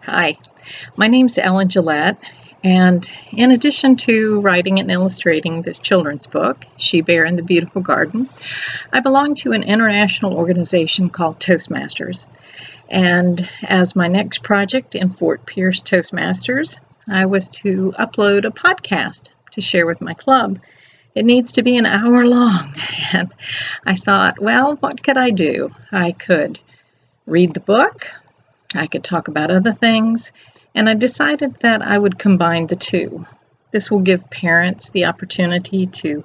Hi, my name's Ellen Gillette, and in addition to writing and illustrating this children's book, She Bear in the Beautiful Garden, I belong to an international organization called Toastmasters. And as my next project in Fort Pierce Toastmasters, I was to upload a podcast to share with my club. It needs to be an hour long, and I thought, well, what could I do? I could read the book, I could talk about other things, and I decided that I would combine the two. This will give parents the opportunity to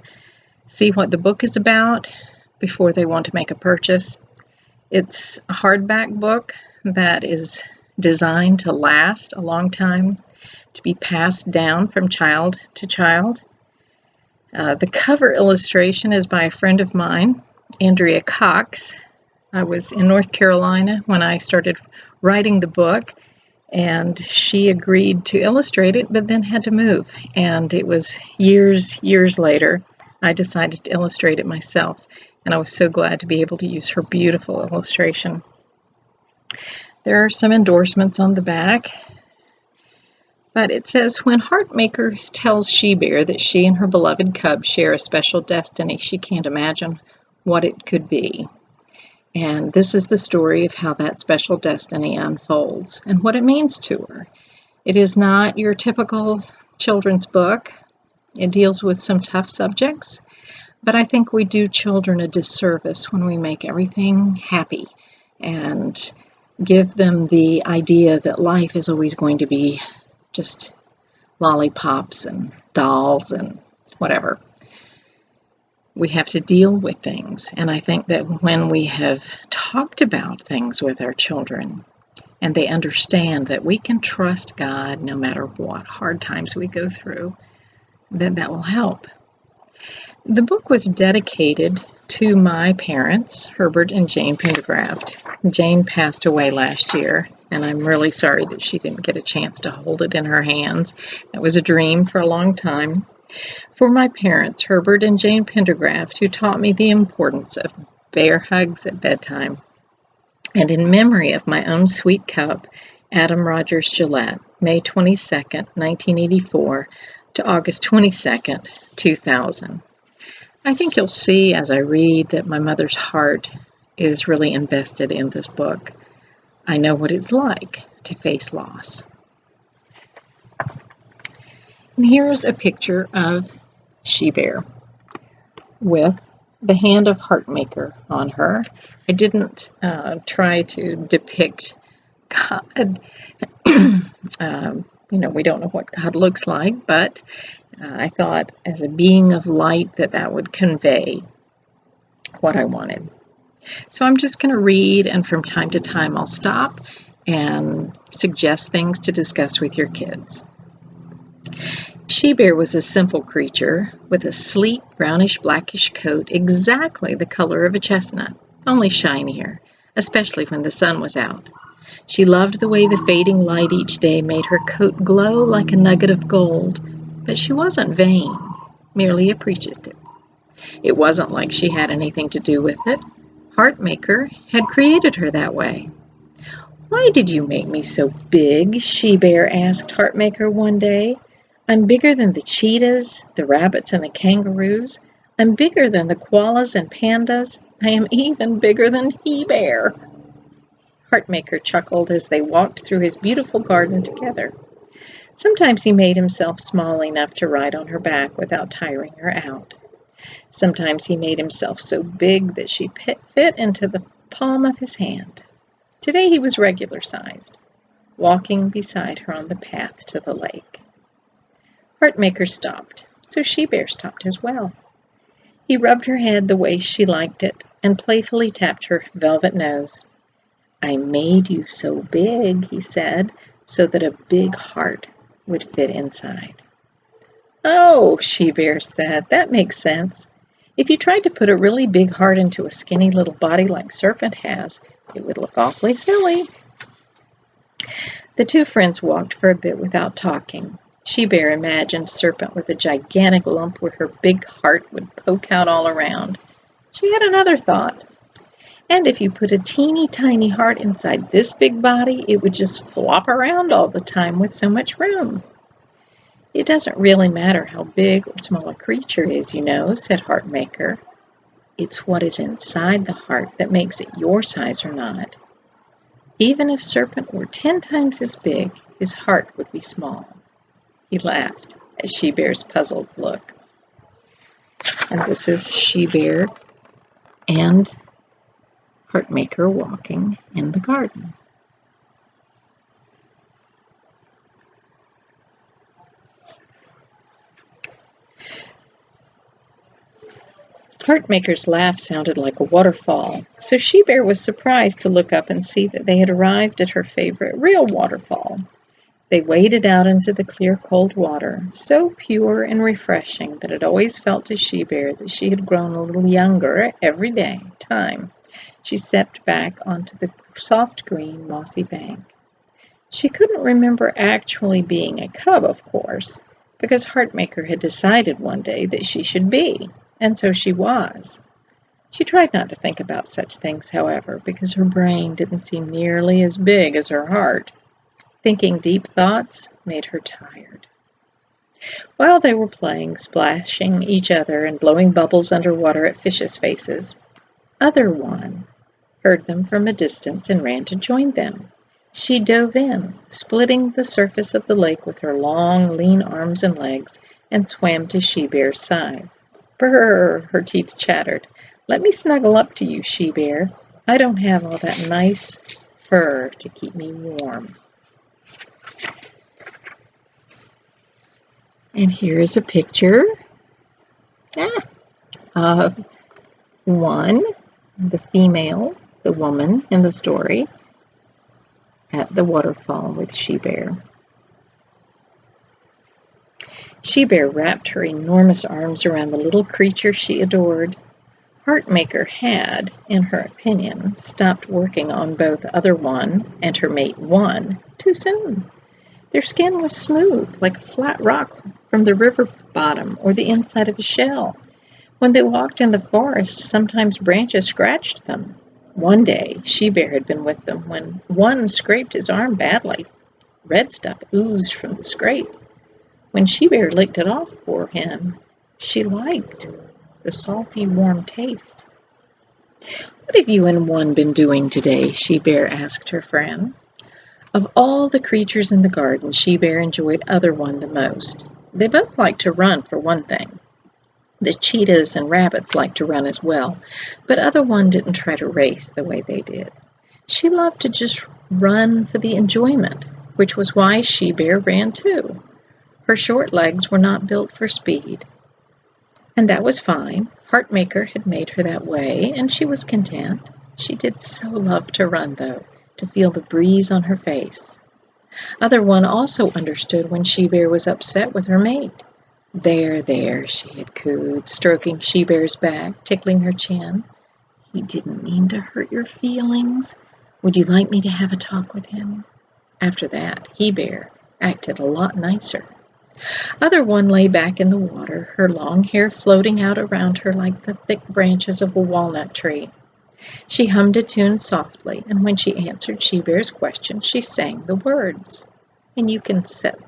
see what the book is about before they want to make a purchase. It's a hardback book that is designed to last a long time, to be passed down from child to child. The cover illustration is by a friend of mine, Andrea Cox. I was in North Carolina when I started writing the book, and she agreed to illustrate it, but then had to move. And it was years later, I decided to illustrate it myself, and I was so glad to be able to use her beautiful illustration. There are some endorsements on the back, but it says, when Heartmaker tells She Bear that she and her beloved cub share a special destiny, she can't imagine what it could be. And this is the story of how that special destiny unfolds and what it means to her. It is not your typical children's book. It deals with some tough subjects, but I think we do children a disservice when we make everything happy and give them the idea that life is always going to be just lollipops and dolls and whatever. We have to deal with things, and I think that when we have talked about things with our children and they understand that we can trust God no matter what hard times we go through, then that will help. The book was dedicated to my parents, Herbert and Jane Pendergraft. Jane passed away last year, and I'm really sorry that she didn't get a chance to hold it in her hands. That was a dream for a long time. For my parents, Herbert and Jane Pendergraft, who taught me the importance of bear hugs at bedtime, and in memory of my own sweet cub, Adam Rogers Gillette, May 22nd, 1984 to August 22nd, 2000. I think you'll see as I read that my mother's heart is really invested in this book. I know what it's like to face loss. And here's a picture of She Bear with the hand of Heartmaker on her. I didn't try to depict God. We don't know what God looks like, but I thought as a being of light that would convey what I wanted. So I'm just going to read, and from time to time I'll stop and suggest things to discuss with your kids. She Bear was a simple creature with a sleek brownish-blackish coat exactly the color of a chestnut, only shinier, especially when the sun was out. She loved the way the fading light each day made her coat glow like a nugget of gold, but she wasn't vain, merely appreciative. It wasn't like she had anything to do with it. Heartmaker had created her that way. "Why did you make me so big?" She Bear asked Heartmaker one day. "I'm bigger than the cheetahs, the rabbits, and the kangaroos. I'm bigger than the koalas and pandas. I am even bigger than He Bear." Heartmaker chuckled as they walked through his beautiful garden together. Sometimes he made himself small enough to ride on her back without tiring her out. Sometimes he made himself so big that she fit into the palm of his hand. Today he was regular-sized, walking beside her on the path to the lake. Heartmaker stopped, so She Bear stopped as well. He rubbed her head the way she liked it and playfully tapped her velvet nose. "I made you so big," he said, "so that a big heart would fit inside." "Oh," She Bear said, "that makes sense. If you tried to put a really big heart into a skinny little body like Serpent has, it would look awfully silly." The two friends walked for a bit without talking. She Bear imagined Serpent with a gigantic lump where her big heart would poke out all around. She had another thought. And if you put a teeny tiny heart inside this big body, it would just flop around all the time with so much room. It doesn't really matter how big or small a creature is, you know, said Heartmaker. It's what is inside the heart that makes it your size or not. Even if Serpent were 10 times as big, his heart would be small. He laughed at She-Bear's puzzled look. And this is She-Bear and Heartmaker walking in the garden. Heartmaker's laugh sounded like a waterfall, so She-Bear was surprised to look up and see that they had arrived at her favorite real waterfall. They waded out into the clear, cold water, so pure and refreshing that it always felt to She-Bear that she had grown a little younger every time she stepped back onto the soft green, mossy bank. She couldn't remember actually being a cub, of course, because Heartmaker had decided one day that she should be. And so she was. She tried not to think about such things, however, because her brain didn't seem nearly as big as her heart. Thinking deep thoughts made her tired. While they were playing, splashing each other and blowing bubbles underwater at fishes' faces, Other One heard them from a distance and ran to join them. She dove in, splitting the surface of the lake with her long, lean arms and legs, and swam to She-Bear's side. Brrr, her teeth chattered. Let me snuggle up to you, She-Bear. I don't have all that nice fur to keep me warm. And here is a picture of one, the female, the woman in the story, at the waterfall with She-Bear. She-Bear wrapped her enormous arms around the little creature she adored. Heartmaker had, in her opinion, stopped working on both Other One and her mate One too soon. Their skin was smooth, like a flat rock from the river bottom or the inside of a shell. When they walked in the forest, sometimes branches scratched them. One day, She-Bear had been with them when One scraped his arm badly. Red stuff oozed from the scrape. When She-Bear licked it off for him, she liked the salty, warm taste. What have you and One been doing today? She-Bear asked her friend. Of all the creatures in the garden, She-Bear enjoyed Other One the most. They both liked to run, for one thing. The cheetahs and rabbits liked to run as well, but Other One didn't try to race the way they did. She loved to just run for the enjoyment, which was why She-Bear ran too. Her short legs were not built for speed. And that was fine. Heartmaker had made her that way, and she was content. She did so love to run, though, to feel the breeze on her face. Other One also understood when She-Bear was upset with her mate. There, she had cooed, stroking She-Bear's back, tickling her chin. He didn't mean to hurt your feelings. Would you like me to have a talk with him? After that, He-Bear acted a lot nicer. Other One lay back in the water, her long hair floating out around her like the thick branches of a walnut tree. She hummed a tune softly, and when she answered She-Bear's question, she sang the words. And you can set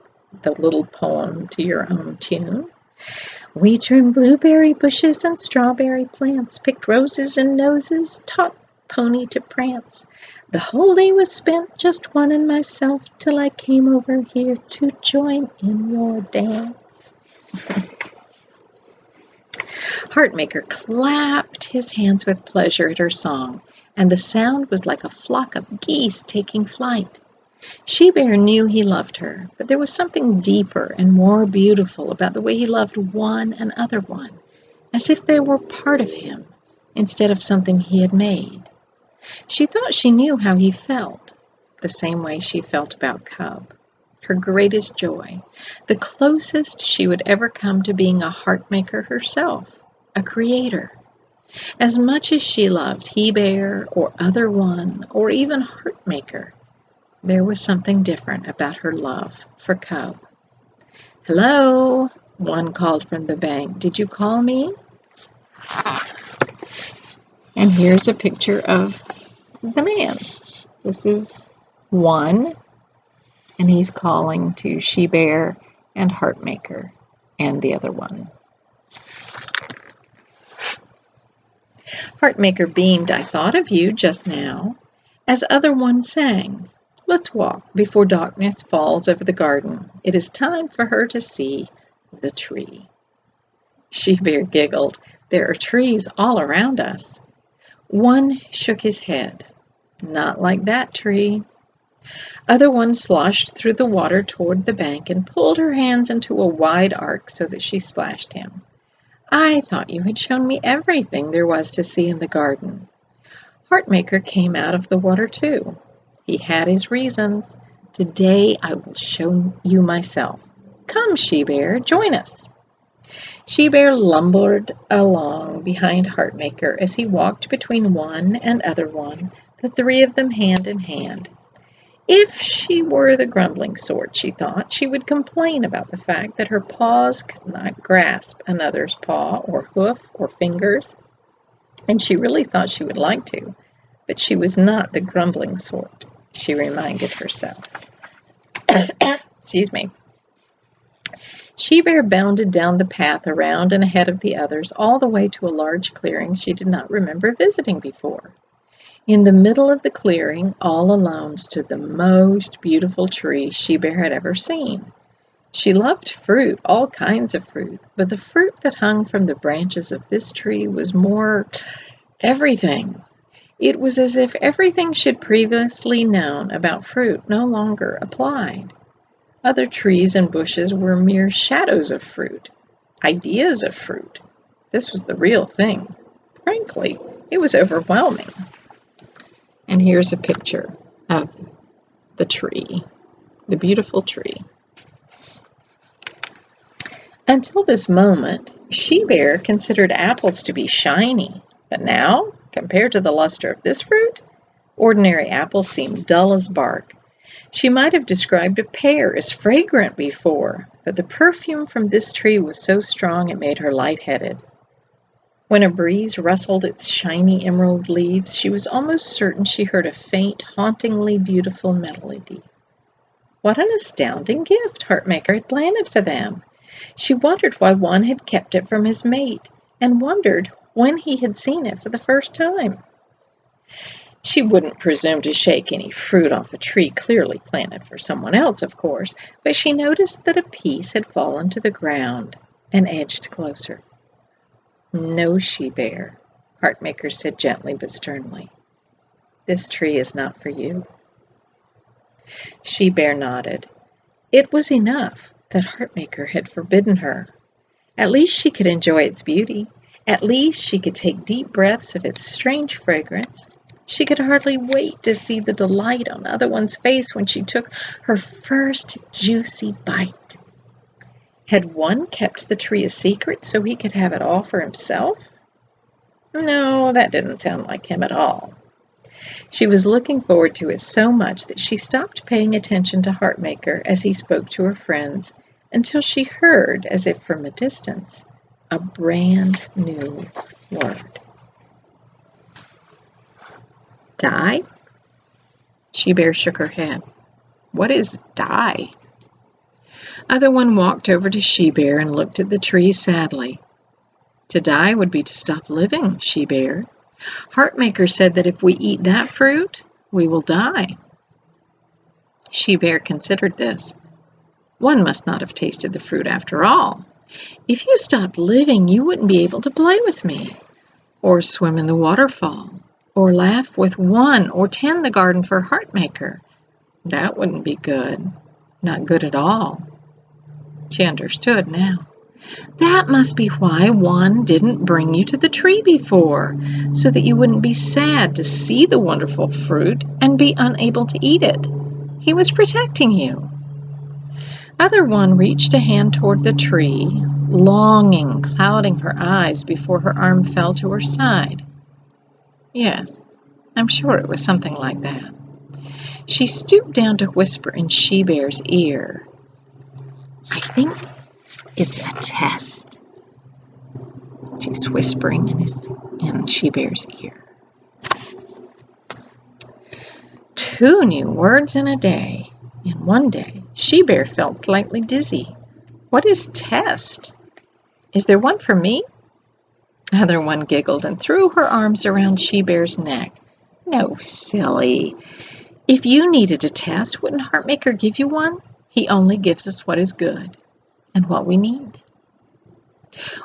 the little poem to your own tune. We trimmed blueberry bushes and strawberry plants, picked roses and noses, taught pony to prance. The whole day was spent just One and myself till I came over here to join in your dance. Heartmaker clapped his hands with pleasure at her song, and the sound was like a flock of geese taking flight. She-Bear knew he loved her, but there was something deeper and more beautiful about the way he loved One and Other One, as if they were part of him instead of something he had made. She thought she knew how he felt, the same way she felt about Cub. Her greatest joy, the closest she would ever come to being a Heartmaker herself, a creator. As much as she loved He-Bear or Other One or even Heartmaker, there was something different about her love for Cub. Hello, One called from the bank. Did you call me? And here's a picture of the man. This is one, and he's calling to She-Bear and Heartmaker and the other one. Heartmaker beamed, "I thought of you just now," as other one sang, "Let's walk before darkness falls over the garden. It is time for her to see the tree." She-Bear giggled. "There are trees all around us." One shook his head. "Not like that tree." Other one sloshed through the water toward the bank and pulled her hands into a wide arc so that she splashed him. "I thought you had shown me everything there was to see in the garden." Heartmaker came out of the water too. He had his reasons. "Today I will show you myself. Come, She-Bear, join us." She-Bear lumbered along behind Heartmaker as he walked between one and other one, the three of them hand in hand. If she were the grumbling sort, she thought, she would complain about the fact that her paws could not grasp another's paw or hoof or fingers, and she really thought she would like to, but she was not the grumbling sort, she reminded herself. Excuse me. She-Bear bounded down the path around and ahead of the others, all the way to a large clearing she did not remember visiting before. In the middle of the clearing, all alone, stood the most beautiful tree She-Bear had ever seen. She loved fruit, all kinds of fruit, but the fruit that hung from the branches of this tree was more everything. It was as if everything she'd previously known about fruit no longer applied. Other trees and bushes were mere shadows of fruit, ideas of fruit. This was the real thing. Frankly, it was overwhelming. And here's a picture of the tree, the beautiful tree. Until this moment, She-Bear considered apples to be shiny, but now, compared to the luster of this fruit, ordinary apples seemed dull as bark. She might have described a pear as fragrant before, but the perfume from this tree was so strong it made her lightheaded. When a breeze rustled its shiny emerald leaves, she was almost certain she heard a faint, hauntingly beautiful melody. What an astounding gift Heartmaker had planted for them! She wondered why one had kept it from his mate, and wondered when he had seen it for the first time. She wouldn't presume to shake any fruit off a tree clearly planted for someone else, of course, but she noticed that a piece had fallen to the ground and edged closer. "No, She-Bear," Heartmaker said gently but sternly. "This tree is not for you." She-Bear nodded. It was enough that Heartmaker had forbidden her. At least she could enjoy its beauty. At least she could take deep breaths of its strange fragrance. She could hardly wait to see the delight on other one's face when she took her first juicy bite. Had one kept the tree a secret so he could have it all for himself? No, that didn't sound like him at all. She was looking forward to it so much that she stopped paying attention to Heartmaker as he spoke to her friends until she heard, as if from a distance, a brand new word. Die? She-Bear shook her head. What is die? Other one walked over to She-Bear and looked at the tree sadly. To die would be to stop living, She-Bear. Heartmaker said that if we eat that fruit, we will die. She-Bear considered this. One must not have tasted the fruit after all. If you stopped living, you wouldn't be able to play with me, or swim in the waterfall, or laugh with one, or tend the garden for Heartmaker. That wouldn't be good. Not good at all. She understood now. That must be why one didn't bring you to the tree before, so that you wouldn't be sad to see the wonderful fruit and be unable to eat it. He was protecting you. Other one reached a hand toward the tree, longing clouding her eyes before her arm fell to her side. Yes, I'm sure it was something like that. She stooped down to whisper in She-Bear's ear. I think it's a test. She's whispering in She-Bear's ear. 2 new words in a day. And one day, She-Bear felt slightly dizzy. What is test? Is there one for me? Other one giggled and threw her arms around She-Bear's neck. No, silly. If you needed a test, wouldn't Heartmaker give you one? He only gives us what is good and what we need.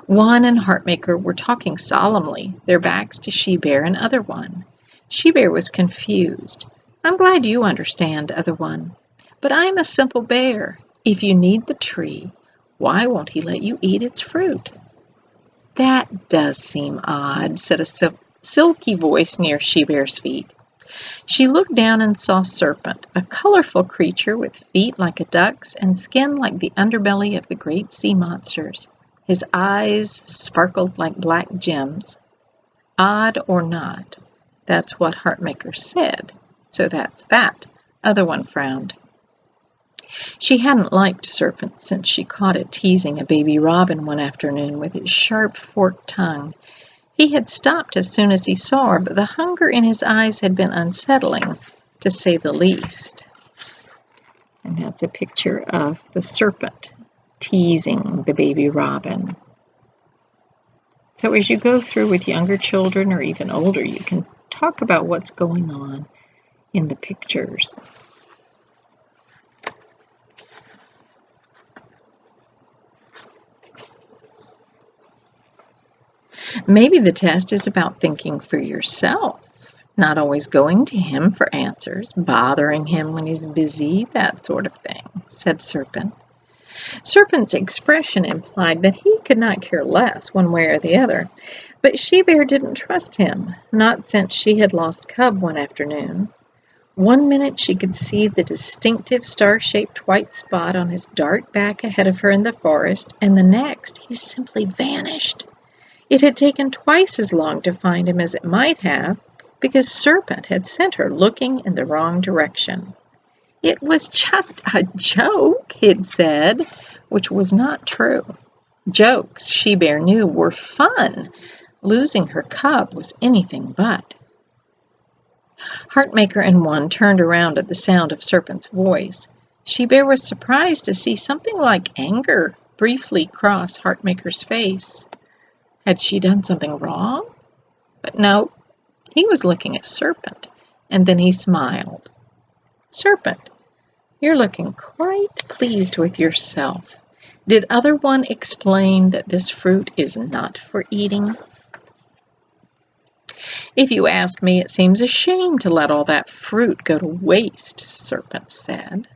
One and Heartmaker were talking solemnly, their backs to She-Bear and Other One. She-Bear was confused. I'm glad you understand, Other One, but I'm a simple bear. If you need the tree, why won't he let you eat its fruit? That does seem odd, said a silky voice near She-Bear's feet. She looked down and saw Serpent, a colorful creature with feet like a duck's and skin like the underbelly of the great sea monsters. His eyes sparkled like black gems. Odd or not, that's what Heartmaker said. So that's that. Other One frowned. She hadn't liked Serpent since she caught it teasing a baby robin one afternoon with its sharp forked tongue. He had stopped as soon as he saw her, but the hunger in his eyes had been unsettling, to say the least. And that's a picture of the serpent teasing the baby robin. So as you go through with younger children or even older, you can talk about what's going on in the pictures. Maybe the test is about thinking for yourself, not always going to him for answers, bothering him when he's busy, that sort of thing, said Serpent. Serpent's expression implied that he could not care less one way or the other, but She-Bear didn't trust him, not since she had lost Cub one afternoon. One minute she could see the distinctive star-shaped white spot on his dark back ahead of her in the forest, and the next he simply vanished. It had taken twice as long to find him as it might have, because Serpent had sent her looking in the wrong direction. It was just a joke, he'd said, which was not true. Jokes, She-Bear knew, were fun. Losing her cub was anything but. Heartmaker and One turned around at the sound of Serpent's voice. She-Bear was surprised to see something like anger briefly cross Heartmaker's face. Had she done something wrong? But no, he was looking at Serpent, and then he smiled. Serpent, you're looking quite pleased with yourself. Did Other One explain that this fruit is not for eating? If you ask me, it seems a shame to let all that fruit go to waste, Serpent said.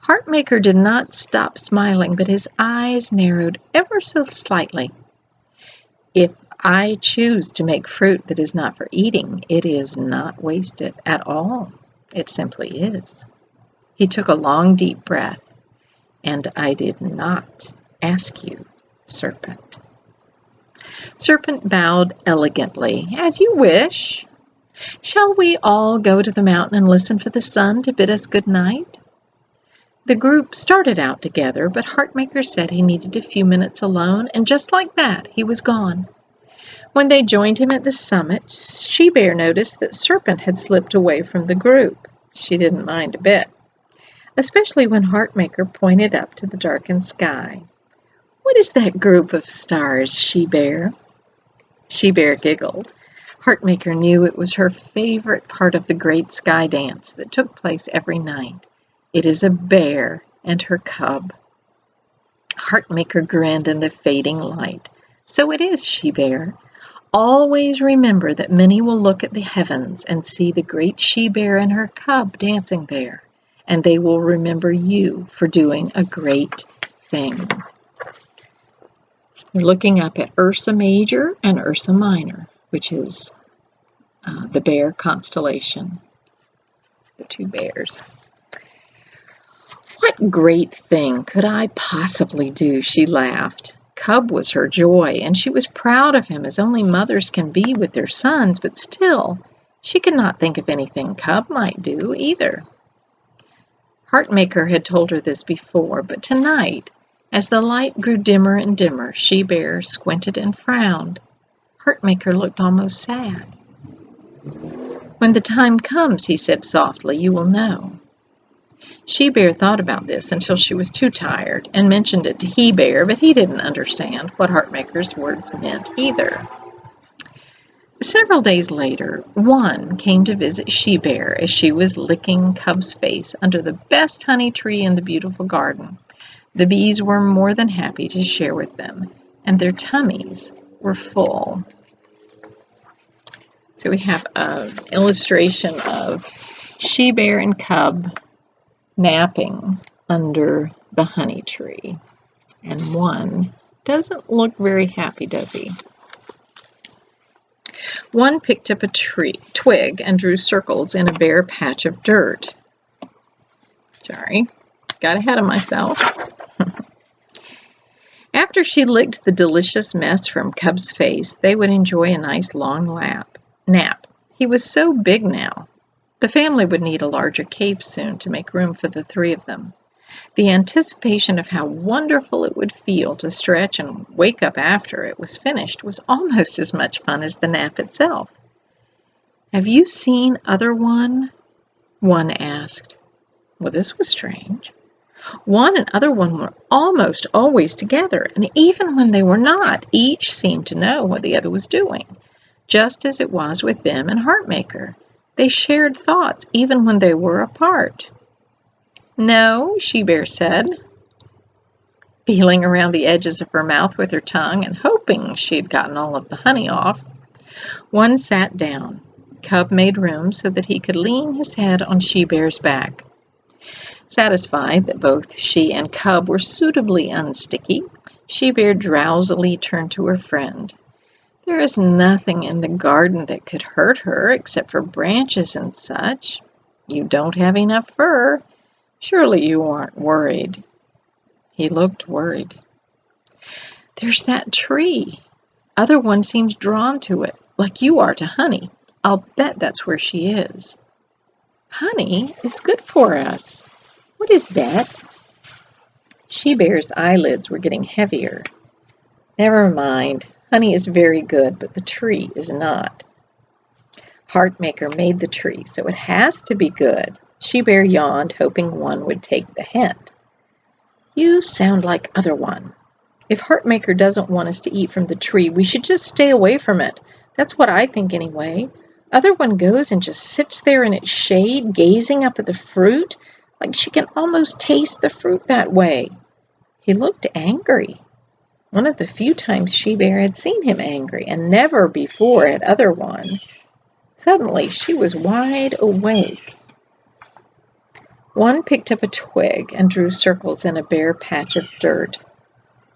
Heartmaker did not stop smiling, but his eyes narrowed ever so slightly. If I choose to make fruit that is not for eating, it is not wasted at all. It simply is. He took a long, deep breath. And I did not ask you, Serpent. Serpent bowed elegantly. As you wish. Shall we all go to the mountain and listen for the sun to bid us good night? The group started out together, but Heartmaker said he needed a few minutes alone, and just like that, he was gone. When they joined him at the summit, She-Bear noticed that Serpent had slipped away from the group. She didn't mind a bit, especially when Heartmaker pointed up to the darkened sky. What is that group of stars, She-Bear? She-Bear giggled. Heartmaker knew it was her favorite part of the great sky dance that took place every night. It is a bear and her cub. Heartmaker grinned in the fading light. So it is, She-Bear. Always remember that many will look at the heavens and see the great She-Bear and her cub dancing there, and they will remember you for doing a great thing. We're looking up at Ursa Major and Ursa Minor, which is the bear constellation, the two bears. What great thing could I possibly do? She laughed. Cub was her joy, and she was proud of him as only mothers can be with their sons, but still, she could not think of anything Cub might do either. Heartmaker had told her this before, but tonight, as the light grew dimmer and dimmer, She-Bear squinted and frowned. Heartmaker looked almost sad. "When the time comes," he said softly, "you will know." She-Bear thought about this until she was too tired and mentioned it to He-Bear, but he didn't understand what Heartmaker's words meant either. Several days later, One came to visit She-Bear as she was licking Cub's face under the best honey tree in the beautiful garden. The bees were more than happy to share with them, and their tummies were full. So we have an illustration of She-Bear and Cub napping under the honey tree. And One doesn't look very happy, does he? One picked up a twig and drew circles in a bare patch of dirt. Sorry, got ahead of myself. After she licked the delicious mess from Cub's face, they would enjoy a nice long nap. He was so big now. The family would need a larger cave soon to make room for the three of them. The anticipation of how wonderful it would feel to stretch and wake up after it was finished was almost as much fun as the nap itself. "Have you seen Other One?" One asked. Well, this was strange. One and Other One were almost always together, and even when they were not, each seemed to know what the other was doing, just as it was with them and Heartmaker. They shared thoughts even when they were apart. "No," She-Bear said, feeling around the edges of her mouth with her tongue and hoping she'd gotten all of the honey off. One sat down. Cub made room so that he could lean his head on She-Bear's back. Satisfied that both she and Cub were suitably unsticky, She-Bear drowsily turned to her friend. "There is nothing in the garden that could hurt her except for branches and such. You don't have enough fur. Surely you aren't worried." He looked worried. "There's that tree. Other One seems drawn to it, like you are to honey. I'll bet that's where she is." "Honey is good for us. What is bet?" She-Bear's eyelids were getting heavier. "Never mind. Honey is very good, but the tree is not. Heartmaker made the tree, so it has to be good." She-Bear yawned, hoping One would take the hint. "You sound like Other One. If Heartmaker doesn't want us to eat from the tree, we should just stay away from it. That's what I think anyway. Other One goes and just sits there in its shade, gazing up at the fruit, like she can almost taste the fruit that way." He looked angry. One of the few times She-Bear had seen him angry, and never before at Other One. Suddenly, she was wide awake. One picked up a twig and drew circles in a bare patch of dirt.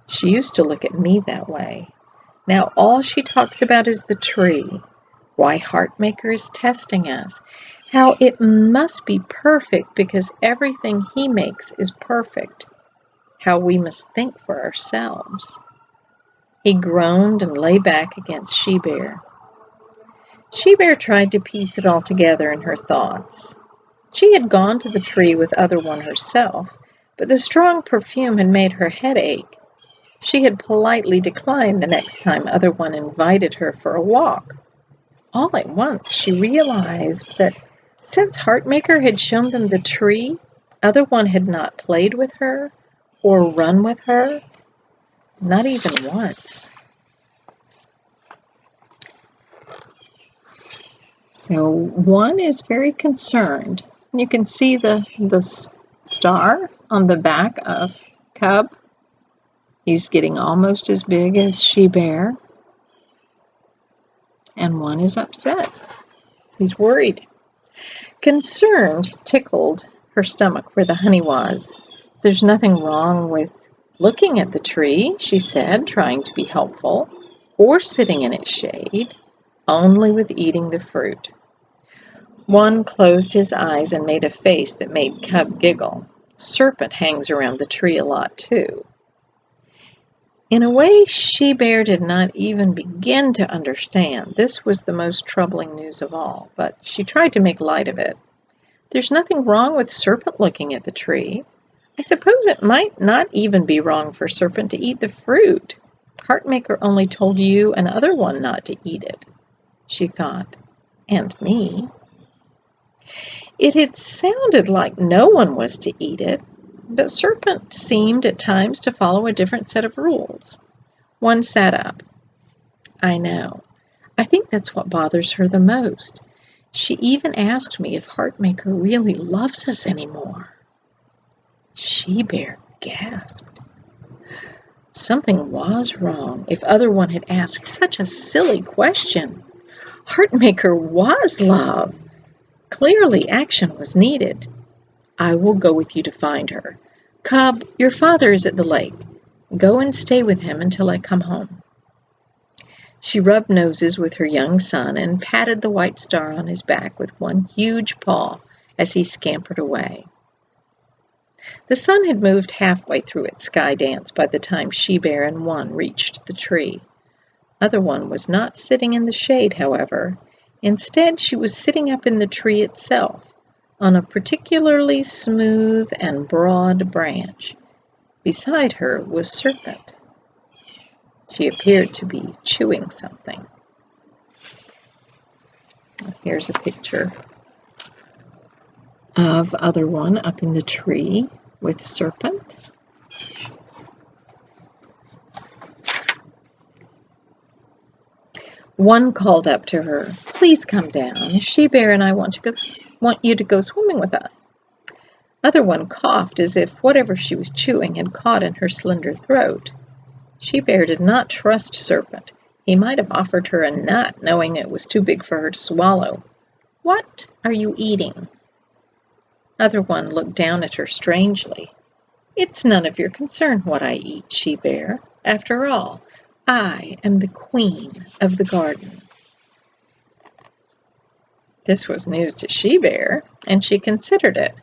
"She used to look at me that way. Now all she talks about is the tree. Why Heartmaker is testing us. How it must be perfect because everything he makes is perfect. How we must think for ourselves." He groaned and lay back against She-Bear. She-Bear tried to piece it all together in her thoughts. She had gone to the tree with Other One herself, but the strong perfume had made her head ache. She had politely declined the next time Other One invited her for a walk. All at once she realized that since Heartmaker had shown them the tree, Other One had not played with her or run with her, not even once. So One is very concerned. You can see the star on the back of Cub. He's getting almost as big as She-Bear. And One is upset. He's worried. Concerned tickled her stomach where the honey was. "There's nothing wrong with looking at the tree," she said, trying to be helpful, "or sitting in its shade, only with eating the fruit." One closed his eyes and made a face that made Cub giggle. Serpent hangs around the tree a lot, too. In a way, She-Bear did not even begin to understand. This was the most troubling news of all, but she tried to make light of it. "There's nothing wrong with Serpent looking at the tree. I suppose it might not even be wrong for Serpent to eat the fruit. Heartmaker only told you and Other One not to eat it," she thought, "and me." It had sounded like no one was to eat it, but Serpent seemed at times to follow a different set of rules. One sat up. I know. I think that's what bothers her the most. She even asked me if Heartmaker really loves us anymore. She-Bear gasped. Something was wrong if Other One had asked such a silly question. Heartmaker was love. Clearly action was needed. I will go with you to find her. Cub, your father is at the lake. Go and stay with him until I come home. She rubbed noses with her young son and patted the white star on his back with one huge paw as he scampered away. The sun had moved halfway through its sky dance by the time She-Bear and One reached the tree. Other One was not sitting in the shade, however. Instead, she was sitting up in the tree itself, on a particularly smooth and broad branch. Beside her was Serpent. She appeared to be chewing something. Here's a picture of Other One up in the tree with Serpent. One called up to her, "Please come down. She-Bear and I want you to go swimming with us." Other One coughed as if whatever she was chewing had caught in her slender throat. She-Bear did not trust Serpent. He might have offered her a nut, knowing it was too big for her to swallow. "What are you eating?" Other One looked down at her strangely. "It's none of your concern what I eat, She-Bear. After all, I am the queen of the garden." This was news to She-Bear, and she considered it.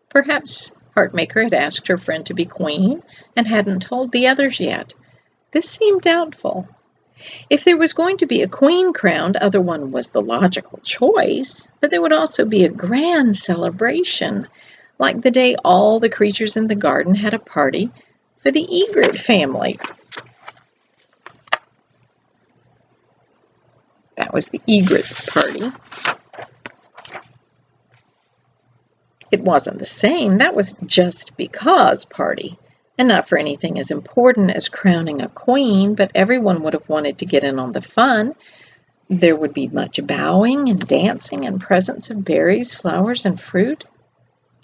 Perhaps Heartmaker had asked her friend to be queen and hadn't told the others yet. This seemed doubtful. If there was going to be a queen crowned, Other One was the logical choice, but there would also be a grand celebration, like the day all the creatures in the garden had a party for the egret family. That was the egret's party. It wasn't the same. That was just because party, and not for anything as important as crowning a queen, but everyone would have wanted to get in on the fun. There would be much bowing and dancing and presents of berries, flowers, and fruit.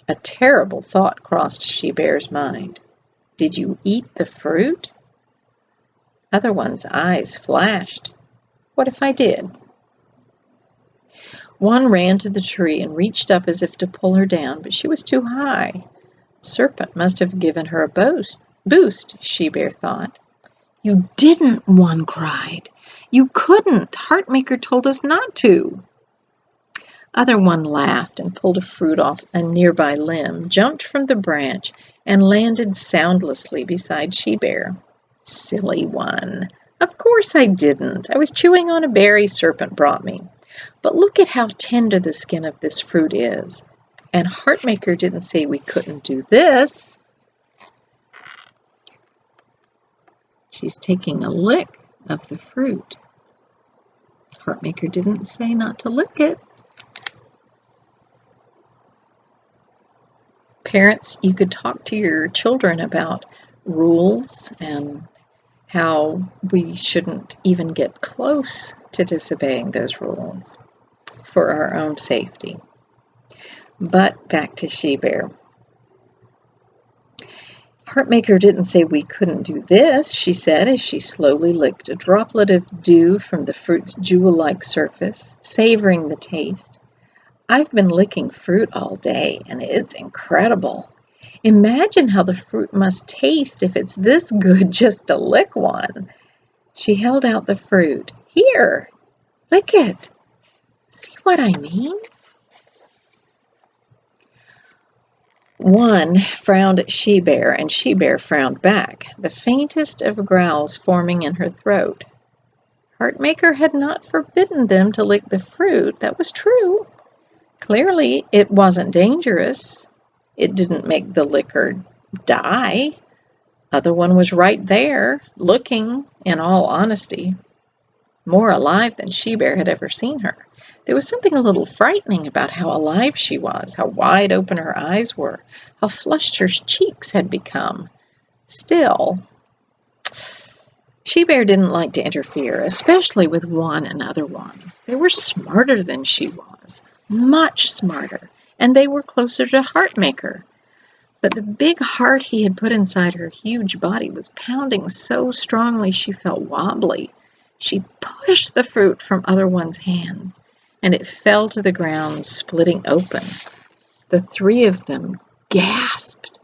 A terrible thought crossed She-Bear's mind. Did you eat the fruit? Other One's eyes flashed. What if I did? One ran to the tree and reached up as if to pull her down, but she was too high. Serpent must have given her a boost, She-Bear thought. "You didn't," One cried. "You couldn't. Heartmaker told us not to." Other One laughed and pulled a fruit off a nearby limb, jumped from the branch, and landed soundlessly beside She-Bear. "Silly One. Of course I didn't. I was chewing on a berry Serpent brought me. But look at how tender the skin of this fruit is. And Heartmaker didn't say we couldn't do this." She's taking a lick of the fruit. Heartmaker didn't say not to lick it. Parents, you could talk to your children about rules and how we shouldn't even get close to disobeying those rules for our own safety. But back to She-Bear. Heartmaker didn't say we couldn't do this, she said as she slowly licked a droplet of dew from the fruit's jewel-like surface, savoring the taste. "I've been licking fruit all day, and it's incredible. Imagine how the fruit must taste if it's this good just to lick one." She held out the fruit. "Here, lick it. See what I mean?" One frowned at She-Bear, and She-Bear frowned back, the faintest of growls forming in her throat. Heartmaker had not forbidden them to lick the fruit, that was true. Clearly, it wasn't dangerous. It didn't make the licker die. Other One was right there, looking, in all honesty, more alive than She-Bear had ever seen her. There was something a little frightening about how alive she was, how wide open her eyes were, how flushed her cheeks had become. Still, She-Bear didn't like to interfere, especially with another one. They were smarter than she was, much smarter, and they were closer to Heartmaker. But the big heart he had put inside her huge body was pounding so strongly she felt wobbly. She pushed the fruit from other one's hand, and it fell to the ground, splitting open. The three of them gasped.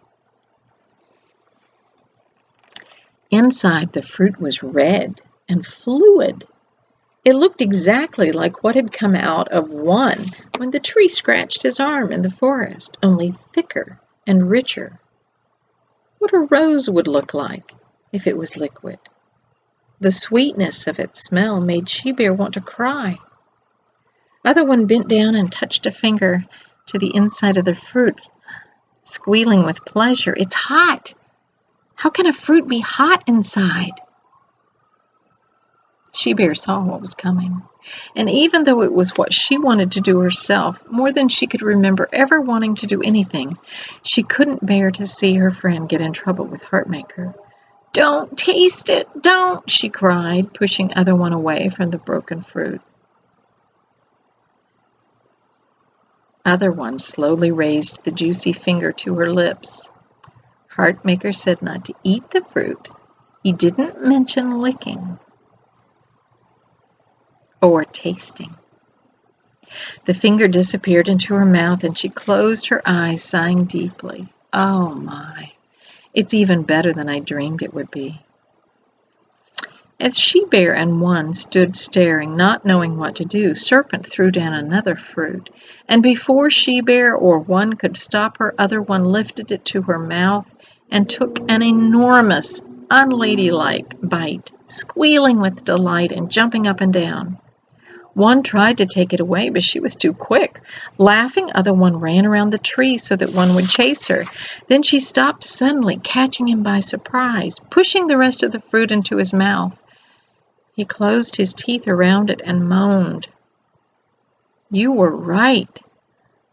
Inside, the fruit was red and fluid. It looked exactly like what had come out of one when the tree scratched his arm in the forest, only thicker and richer. What a rose would look like if it was liquid. The sweetness of its smell made She-Bear want to cry. Other one bent down and touched a finger to the inside of the fruit, squealing with pleasure. It's hot! How can a fruit be hot inside? She-Bear saw what was coming, and even though it was what she wanted to do herself, more than she could remember ever wanting to do anything, she couldn't bear to see her friend get in trouble with Heartmaker. "Don't taste it, don't!" she cried, pushing other one away from the broken fruit. Other one slowly raised the juicy finger to her lips. Heartmaker said not to eat the fruit. He didn't mention licking or tasting. The finger disappeared into her mouth and she closed her eyes, sighing deeply. Oh my, it's even better than I dreamed it would be. As She-Bear and one stood staring, not knowing what to do, Serpent threw down another fruit, and before She-Bear or one could stop her, other one lifted it to her mouth and took an enormous, unladylike bite, squealing with delight and jumping up and down. One tried to take it away, but she was too quick. Laughing, other one ran around the tree so that one would chase her. Then she stopped suddenly, catching him by surprise, pushing the rest of the fruit into his mouth. He closed his teeth around it and moaned. "You were right.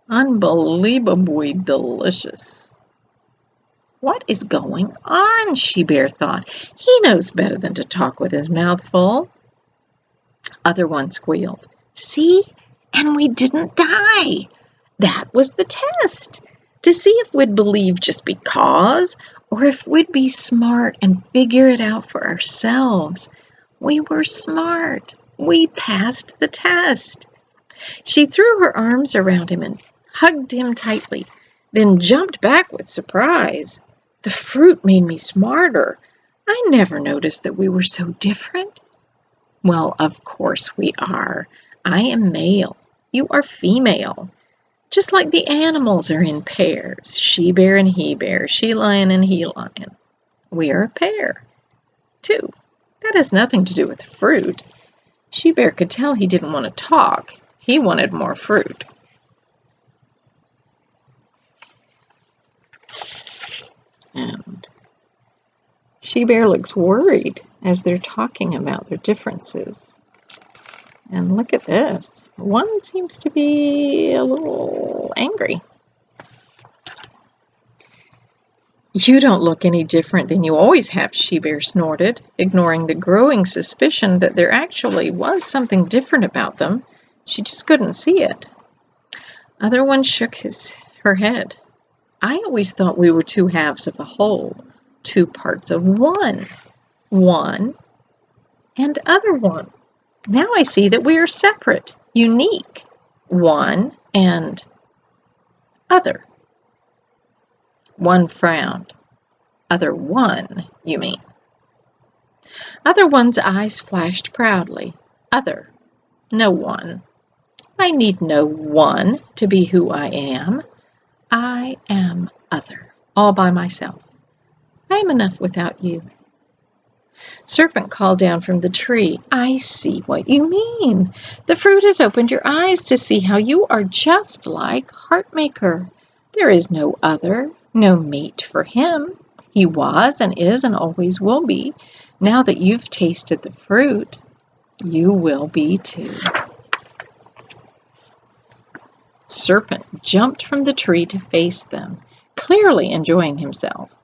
Unbelievably delicious." What is going on? She-Bear thought. He knows better than to talk with his mouth full. Other one squealed. "See? And we didn't die. That was the test. To see if we'd believe just because, or if we'd be smart and figure it out for ourselves. We were smart. We passed the test." She threw her arms around him and hugged him tightly, then jumped back with surprise. "The fruit made me smarter. I never noticed that we were so different." "Well, of course we are. I am male. You are female. Just like the animals are in pairs. She-Bear and he-bear, she-lion and he-lion. We are a pair, too. That has nothing to do with the fruit." She-Bear could tell he didn't want to talk. He wanted more fruit. And She-Bear looks worried as they're talking about their differences. And look at this. One seems to be a little angry. "You don't look any different than you always have," She-Bear snorted, ignoring the growing suspicion that there actually was something different about them. She just couldn't see it. Other one shook her head. "I always thought we were two halves of a whole, two parts of one. One and other one. Now I see that we are separate, unique. One and other." One frowned. "Other one, you mean?" Other one's eyes flashed proudly. "Other, no one. I need no one to be who I am. I am other, all by myself. I am enough without you." Serpent called down from the tree. "I see what you mean. The fruit has opened your eyes to see how you are just like Heartmaker. There is no other, no mate for him. He was and is and always will be. Now that you've tasted the fruit, you will be too." Serpent jumped from the tree to face them, clearly enjoying himself.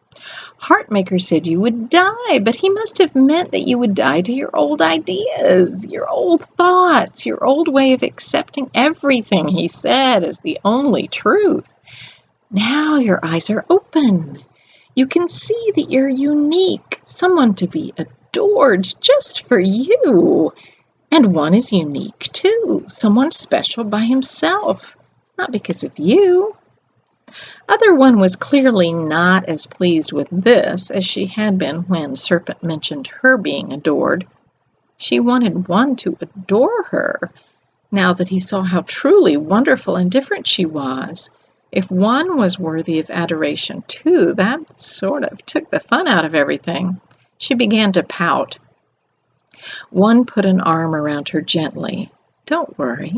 Heartmaker said you would die, but he must have meant that you would die to your old ideas, your old thoughts, your old way of accepting everything he said as the only truth. Now your eyes are open. You can see that you're unique, someone to be adored just for you. And one is unique too, someone special by himself, not because of you. Other one was clearly not as pleased with this as she had been when Serpent mentioned her being adored. She wanted one to adore her, now that he saw how truly wonderful and different she was. If one was worthy of adoration too, that sort of took the fun out of everything. She began to pout. One put an arm around her gently. Don't worry.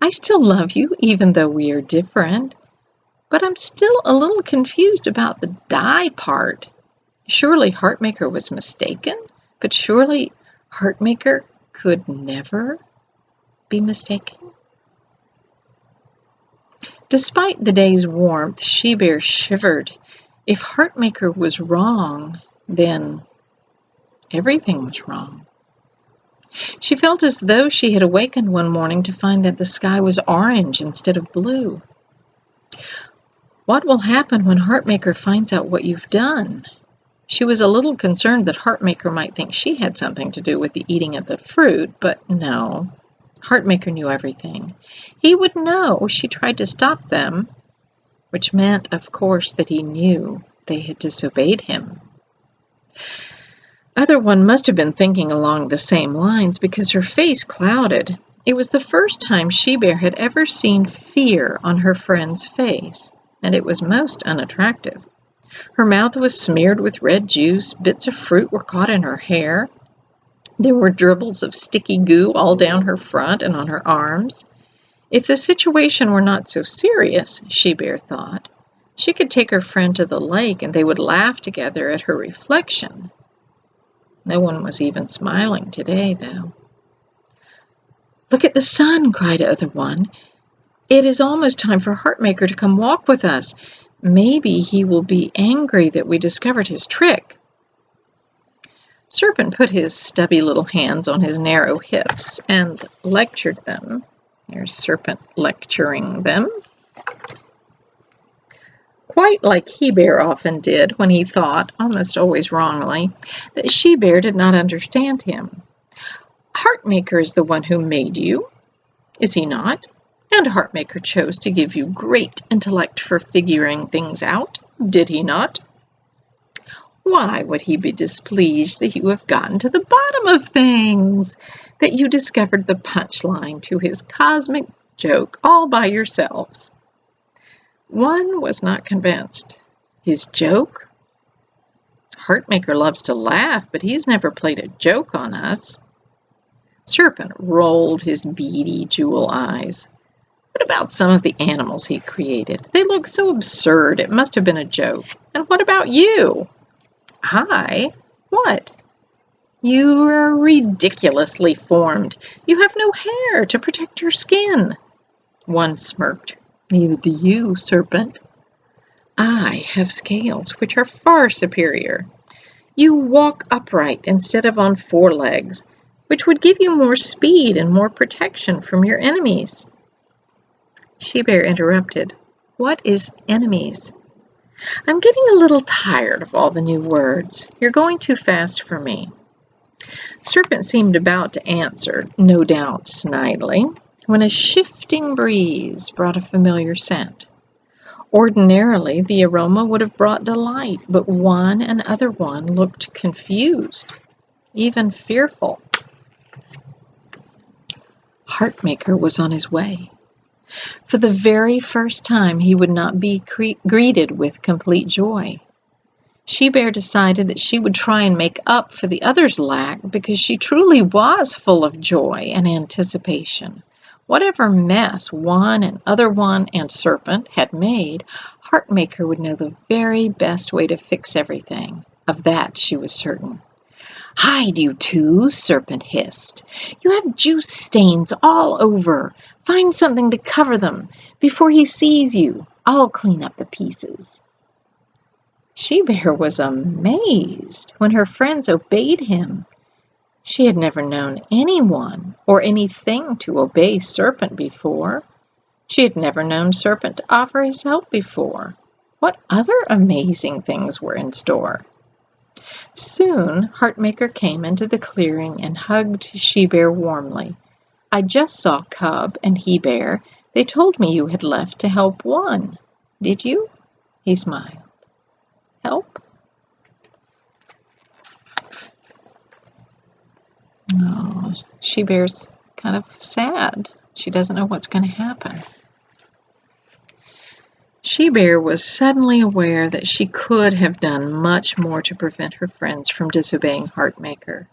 I still love you, even though we are different. But I'm still a little confused about the die part. Surely Heartmaker was mistaken, but surely Heartmaker could never be mistaken. Despite the day's warmth, She-Bear shivered. If Heartmaker was wrong, then everything was wrong. She felt as though she had awakened one morning to find that the sky was orange instead of blue. What will happen when Heartmaker finds out what you've done? She was a little concerned that Heartmaker might think she had something to do with the eating of the fruit, but no. Heartmaker knew everything. He would know she tried to stop them, which meant, of course, that he knew they had disobeyed him. Other one must have been thinking along the same lines because her face clouded. It was the first time She-Bear had ever seen fear on her friend's face, and it was most unattractive. Her mouth was smeared with red juice, bits of fruit were caught in her hair. There were dribbles of sticky goo all down her front and on her arms. If the situation were not so serious, She-Bear thought, she could take her friend to the lake and they would laugh together at her reflection. No one was even smiling today, though. Look at the sun, cried Other One. It is almost time for Heartmaker to come walk with us. Maybe he will be angry that we discovered his trick. Serpent put his stubby little hands on his narrow hips and lectured them. Here's Serpent lecturing them. Quite like He-Bear often did when he thought, almost always wrongly, that She-Bear did not understand him. Heartmaker is the one who made you, is he not? And Heartmaker chose to give you great intellect for figuring things out, did he not? Why would he be displeased that you have gotten to the bottom of things, that you discovered the punchline to his cosmic joke all by yourselves? One was not convinced. His joke? Heartmaker loves to laugh, but he's never played a joke on us. Serpent rolled his beady jewel eyes. What about some of the animals he created? They look so absurd, it must have been a joke. And what about you? I? What? You are ridiculously formed. You have no hair to protect your skin. One smirked. Neither do you, Serpent. I have scales, which are far superior. You walk upright instead of on 4 legs, which would give you more speed and more protection from your enemies. She-Bear interrupted. What is enemies? I'm getting a little tired of all the new words. You're going too fast for me. Serpent seemed about to answer, no doubt snidely, when a shifting breeze brought a familiar scent. Ordinarily, the aroma would have brought delight, but One and Other One looked confused, even fearful. Heartmaker was on his way. For the very first time, he would not be greeted with complete joy. She-Bear decided that she would try and make up for the other's lack because she truly was full of joy and anticipation. Whatever mess One and Other One and Serpent had made, Heartmaker would know the very best way to fix everything. Of that she was certain. "Hide, you two," Serpent hissed. "You have juice stains all over. Find something to cover them. Before he sees you, I'll clean up the pieces." She-Bear was amazed when her friends obeyed him. She had never known anyone or anything to obey Serpent before. She had never known Serpent to offer his help before. What other amazing things were in store? Soon Heartmaker came into the clearing and hugged She-Bear warmly. "I just saw Cub and He-Bear. They told me you had left to help one. Did you?" He smiled. "Help?" Oh, She-Bear's kind of sad. She doesn't know what's going to happen. She-Bear was suddenly aware that she could have done much more to prevent her friends from disobeying Heartmaker.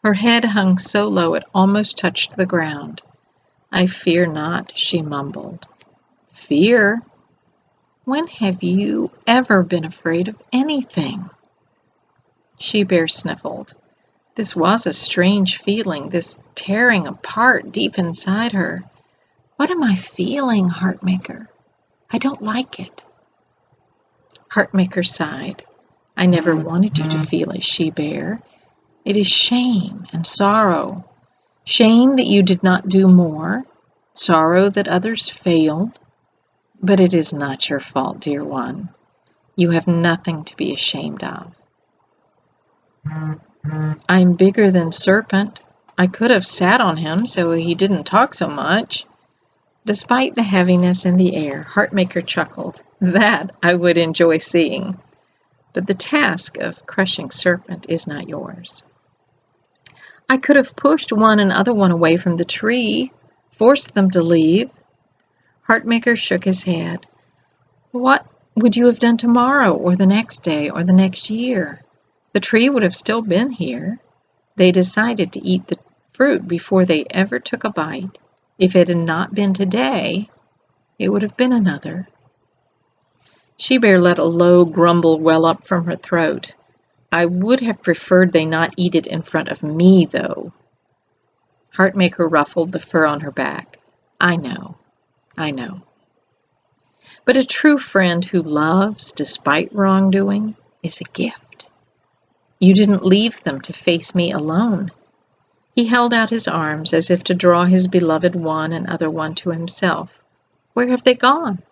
Her head hung so low it almost touched the ground. "I fear not," she mumbled. "Fear? When have you ever been afraid of anything?" She-Bear sniffled. This was a strange feeling, this tearing apart deep inside her. "What am I feeling, Heartmaker? I don't like it." Heartmaker sighed. "I never wanted you to feel as She-Bear. It is shame and sorrow. Shame that you did not do more, sorrow that others failed. But it is not your fault, dear one. You have nothing to be ashamed of." "I'm bigger than Serpent. I could have sat on him so he didn't talk so much." Despite the heaviness in the air, Heartmaker chuckled. "That I would enjoy seeing. But the task of crushing Serpent is not yours." "I could have pushed one and other one away from the tree, forced them to leave." Heartmaker shook his head. "What would you have done tomorrow, or the next day, or the next year? The tree would have still been here. They decided to eat the fruit before they ever took a bite. If it had not been today, it would have been another." She-Bear let a low grumble well up from her throat. "I would have preferred they not eat it in front of me, though." Heartmaker ruffled the fur on her back. I know. But a true friend who loves despite wrongdoing is a gift. You didn't leave them to face me alone." He held out his arms as if to draw his beloved one and other one to himself. "Where have they gone?"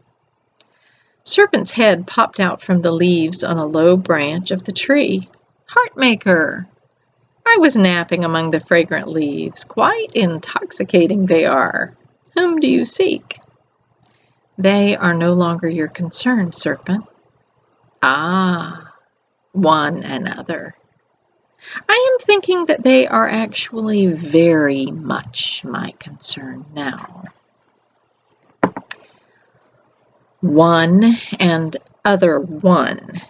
Serpent's head popped out from the leaves on a low branch of the tree. "Heartmaker! I was napping among the fragrant leaves. Quite intoxicating they are. Whom do you seek?" "They are no longer your concern, Serpent." "Ah, one another. I am thinking that they are actually very much my concern now." One and other one.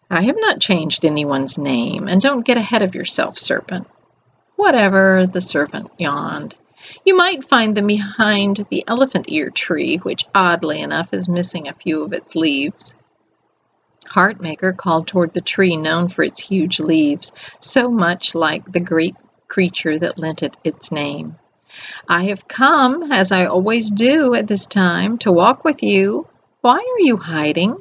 I have not changed anyone's name, and don't get ahead of yourself, Serpent. "Whatever," the Serpent yawned. "You might find them behind the elephant ear tree, which oddly enough is missing a few of its leaves." Heartmaker called toward the tree known for its huge leaves, so much like the great creature that lent it its name. "I have come, as I always do at this time, to walk with you. Why are you hiding?"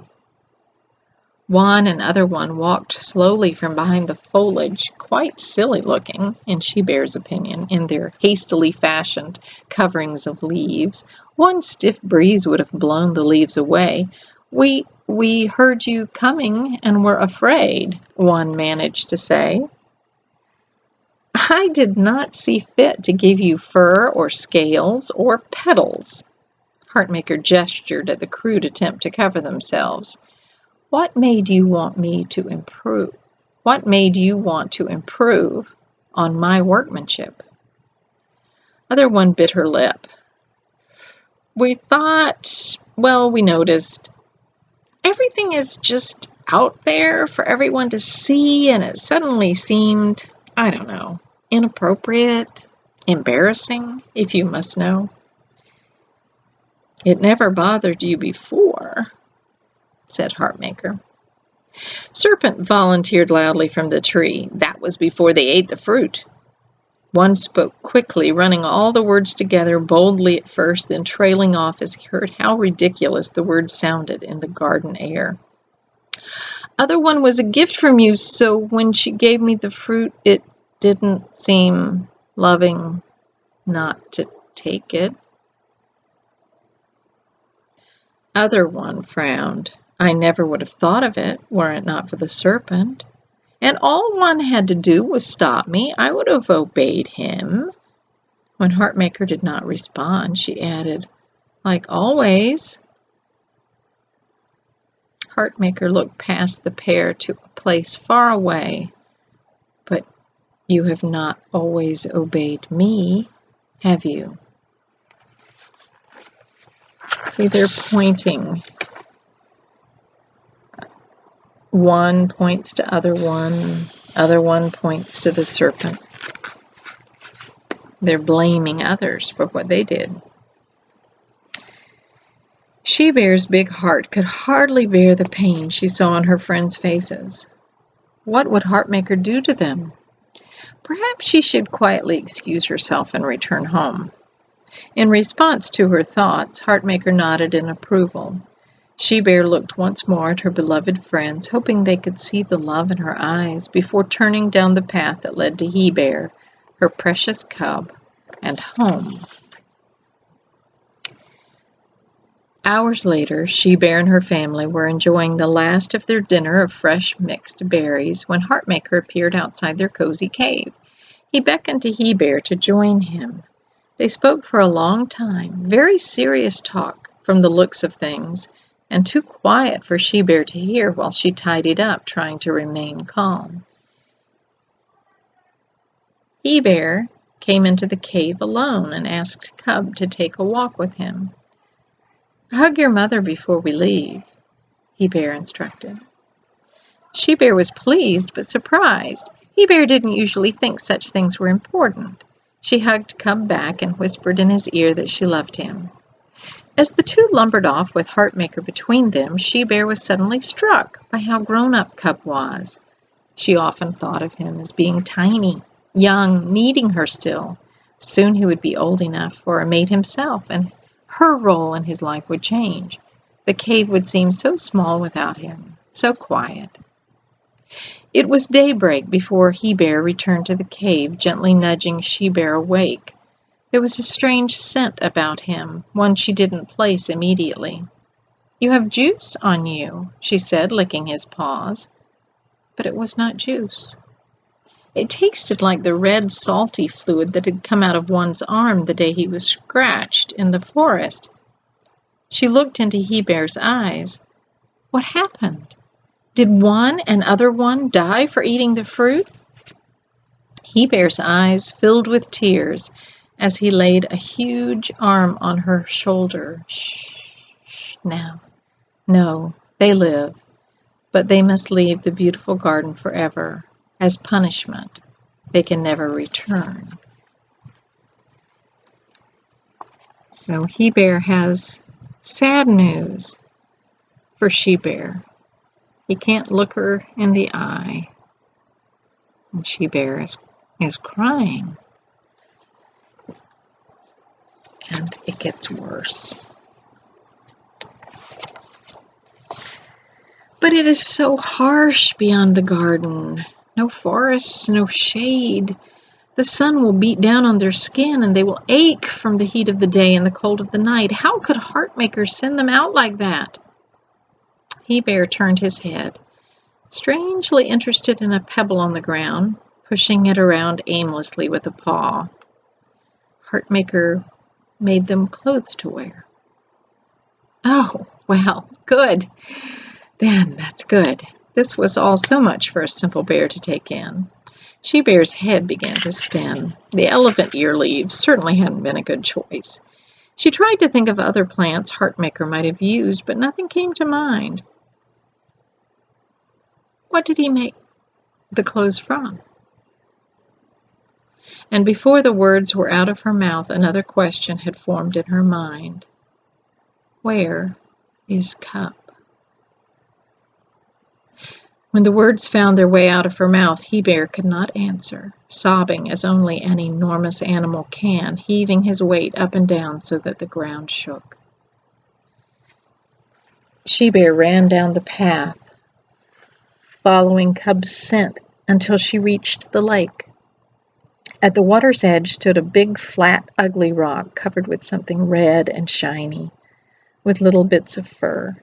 One and other one walked slowly from behind the foliage, quite silly looking, in She-Bear's opinion, in their hastily fashioned coverings of leaves. One stiff breeze would have blown the leaves away. We heard you coming and were afraid," one managed to say. "I did not see fit to give you fur or scales or petals." Heartmaker gestured at the crude attempt to cover themselves. What made you want to improve on my workmanship?" Other one bit her lip. We noticed. Everything is just out there for everyone to see, and it suddenly seemed, I don't know, inappropriate, embarrassing, if you must know." "It never bothered you before," said Heartmaker. Serpent volunteered loudly from the tree. That was before they ate the fruit. One spoke quickly, running all the words together boldly at first, then trailing off as he heard how ridiculous the words sounded in the garden air. Other one was a gift from you, so when she gave me the fruit, it didn't seem loving not to take it. Other one frowned. I never would have thought of it, were it not for the serpent. And all one had to do was stop me. I would have obeyed him. When Heartmaker did not respond, she added, like always. Heartmaker looked past the pair to a place far away. But you have not always obeyed me, have you? See, they're pointing. One points to other one points to the serpent. They're blaming others for what they did. She-Bear's big heart could hardly bear the pain she saw on her friends' faces. What would Heartmaker do to them? Perhaps she should quietly excuse herself and return home. In response to her thoughts, Heartmaker nodded in approval. She-Bear looked once more at her beloved friends, hoping they could see the love in her eyes before turning down the path that led to He-Bear, her precious cub, and home. Hours later, She-Bear and her family were enjoying the last of their dinner of fresh mixed berries when Heartmaker appeared outside their cozy cave. He beckoned to He-Bear to join him. They spoke for a long time, very serious talk from the looks of things, and too quiet for She-Bear to hear while she tidied up, trying to remain calm. He-Bear came into the cave alone and asked Cub to take a walk with him. Hug your mother before we leave, He-Bear instructed. She-Bear was pleased but surprised. He-Bear didn't usually think such things were important. She hugged Cub back and whispered in his ear that she loved him. As the two lumbered off with Heartmaker between them, She-Bear was suddenly struck by how grown-up Cub was. She often thought of him as being tiny, young, needing her still. Soon he would be old enough for a mate himself, and her role in his life would change. The cave would seem so small without him, so quiet. It was daybreak before He-Bear returned to the cave, gently nudging She-Bear awake. There was a strange scent about him, one she didn't place immediately. You have juice on you, she said, licking his paws. But it was not juice. It tasted like the red, salty fluid that had come out of one's arm the day he was scratched in the forest. She looked into He-Bear's eyes. What happened? Did one and other one die for eating the fruit? He-Bear's eyes filled with tears as he laid a huge arm on her shoulder. Shh, now. No, they live, but they must leave the beautiful garden forever. As punishment, they can never return. So He-Bear has sad news for She-Bear. He can't look her in the eye. And She-Bear is crying. And it gets worse. But it is so harsh beyond the garden. No forests, no shade. The sun will beat down on their skin and they will ache from the heat of the day and the cold of the night. How could Heartmaker send them out like that? He-Bear turned his head, strangely interested in a pebble on the ground, pushing it around aimlessly with a paw. Heartmaker made them clothes to wear. Oh, well, good. Then that's good. This was all so much for a simple bear to take in. She-Bear's head began to spin. The elephant ear leaves certainly hadn't been a good choice. She tried to think of other plants Heartmaker might have used, but nothing came to mind. What did he make the clothes from? And before the words were out of her mouth, another question had formed in her mind. Where is Cup? When the words found their way out of her mouth, He-Bear could not answer, sobbing as only an enormous animal can, heaving his weight up and down so that the ground shook. She-Bear ran down the path, following Cub's scent until she reached the lake. At the water's edge stood a big, flat, ugly rock covered with something red and shiny, with little bits of fur.